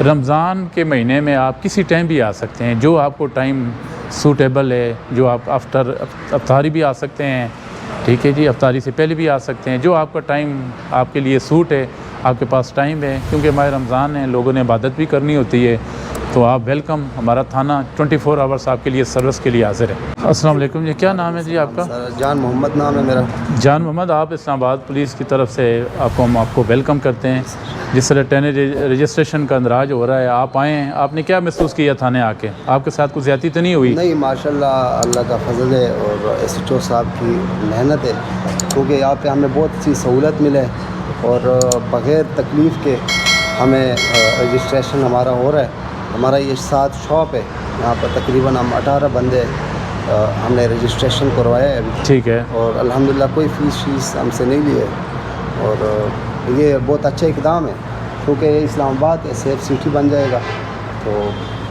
رمضان کے مہینے میں آپ کسی ٹائم بھی آ سکتے ہیں، جو آپ کو ٹائم سوٹیبل ہے، جو آپ آفٹر افطاری بھی آ سکتے ہیں، ٹھیک ہے جی، افطاری سے پہلے بھی آ سکتے ہیں، جو آپ کا ٹائم آپ کے لیے سوٹ ہے، آپ کے پاس ٹائم ہے، کیونکہ ماہ رمضان ہے، لوگوں نے عبادت بھی کرنی ہوتی ہے، تو آپ ویلکم، ہمارا تھانہ 24 آورس آپ کے لیے سروس کے لیے حاضر ہے۔ السلام علیکم جی، کیا نام ہے جی آپ کا؟ جان محمد نام ہے میرا۔ جان محمد، آپ اسلام آباد پولیس کی طرف سے ہم آپ کو ویلکم کرتے ہیں۔ جس طرح رجسٹریشن کا اندراج ہو رہا ہے، آپ آئے ہیں، آپ نے کیا محسوس کیا تھانے آ کے؟ آپ کے ساتھ کوئی زیادتی تو نہیں ہوئی؟ نہیں، ماشاءاللہ اللہ کا فضل ہے اور ایس ایچ او صاحب کی محنت ہے، کیونکہ یہاں پہ ہمیں بہت سی سہولت ملے اور بغیر تکلیف کے ہمیں رجسٹریشن ہمارا ہو رہا ہے۔ ہمارا یہ 7 شاپ ہے، یہاں پر تقریباً ہم 18 بندے ہم نے رجسٹریشن کروایا ہے ابھی، ٹھیک ہے، اور الحمدللہ کوئی فیس ہم سے نہیں لی ہے، اور یہ بہت اچھا اقدام ہے، کیونکہ یہ اسلام آباد سیف سٹی بن جائے گا، تو